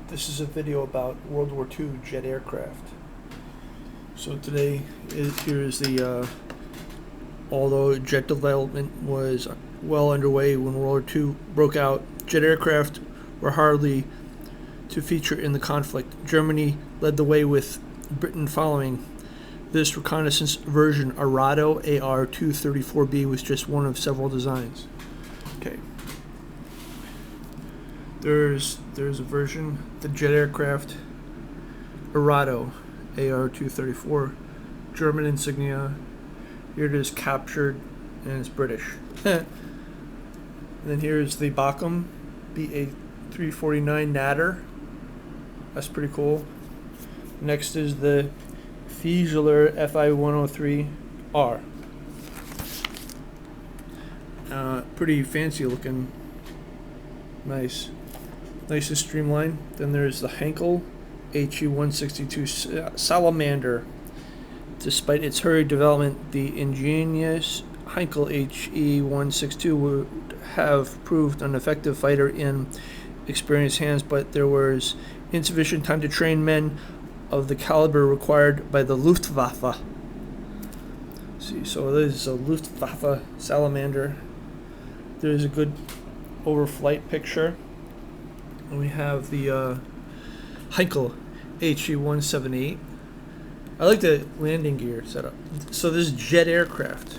This is a video about World War II jet aircraft. So today, here is the, although jet development was well underway when World War II broke out, jet aircraft were hardly to feature in the conflict. Germany led the way with Britain following. This reconnaissance version, Arado AR-234B, was just one of several designs. Okay. There's a version, the jet aircraft Arado AR-234, German insignia. Here it is captured, and it's British. And then here's the Bochum BA-349 Natter. That's pretty cool. Next is the Fieseler FI-103R. Pretty fancy looking. Nice and streamlined. Then there's the Henkel HE-162 Salamander. Despite its hurried development, the ingenious Henkel HE-162 would have proved an effective fighter in experienced hands, but there was insufficient time to train men of the caliber required by the Luftwaffe. See, so this is a Luftwaffe Salamander. There's a good overflight picture. And we have the Henkel HE-178. I like the landing gear setup. So this is jet aircraft.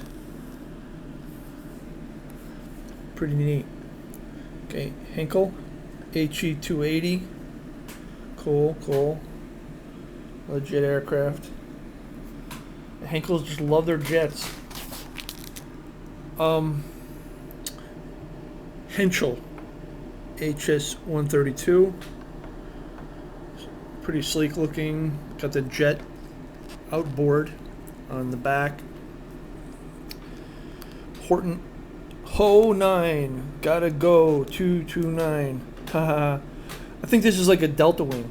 Pretty neat. Okay, Henkel HE-280. Cool. A jet aircraft. Henkels just love their jets. Henschel HS-132. Pretty sleek looking. Got the jet outboard on the back. Horton Ho 9. Gotta go 229. Haha. I think this is like a Delta wing.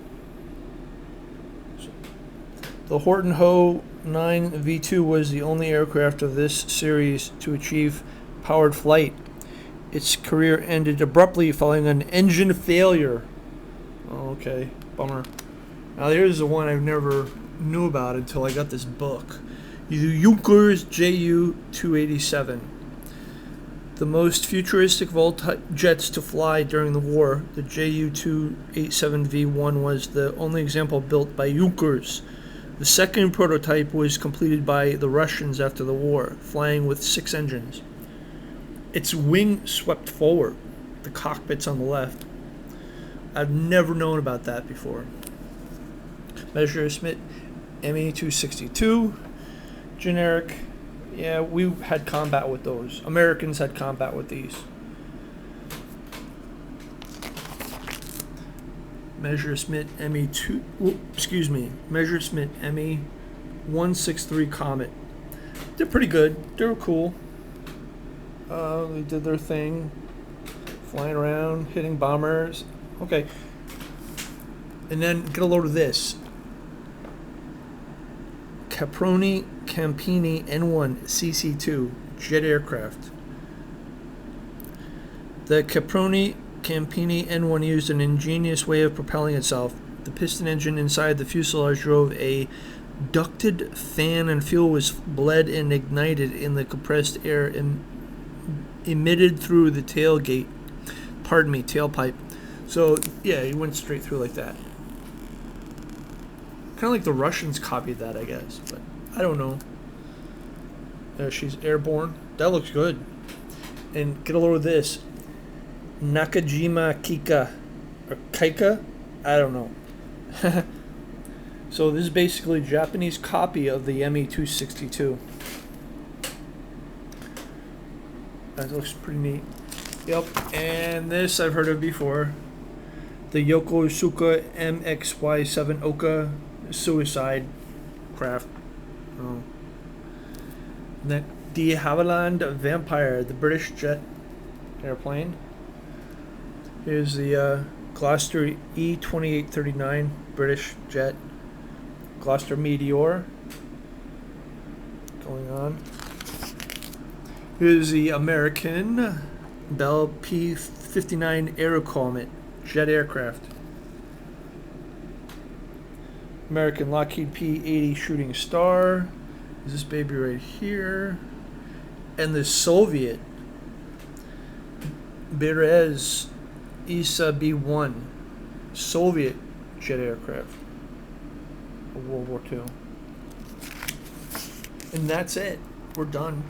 The Horton Ho 9 V2 was the only aircraft of this series to achieve powered flight. Its career ended abruptly following an engine failure. Oh, okay, bummer. Now here's the one I've never knew about until I got this book. The Junkers Ju-287. The most futuristic of all jets to fly during the war, the Ju-287V1 was the only example built by Junkers. The second prototype was completed by the Russians after the war, flying with 6 engines. Its wing swept forward. The cockpit's on the left. I've never known about that before. Messerschmitt Me-262. Generic. Yeah, we had combat with those. Americans had combat with these. Messerschmitt Messerschmitt Me-163 Comet. They're pretty good. They're cool. They did their thing, flying around, hitting bombers. Okay. And then get a load of this. Caproni Campini N1 CC2 jet aircraft. The Caproni Campini N1 used an ingenious way of propelling itself. The piston engine inside the fuselage drove a ducted fan, and fuel was bled and ignited in the compressed air emitted through the tailpipe. So yeah, he went straight through like that. Kind of like the Russians copied that, I guess, but I don't know. She's airborne. That looks good. And get a load of this. Nakajima Kika or Kaika? I don't know. So this is basically a Japanese copy of the Me-262. That looks pretty neat. Yep, and this I've heard of before. The Yokosuka MXY-7 Oka suicide craft. Oh. The De Havilland Vampire, the British jet airplane. Here's the Gloucester E-2839 British jet. Gloucester Meteor. Going on. Here's the American Bell P-59 Aerocomet jet aircraft. American Lockheed P-80 Shooting Star. Is this baby right here? And the Soviet Berez Isa B-1, Soviet jet aircraft of World War II. And that's it. We're done.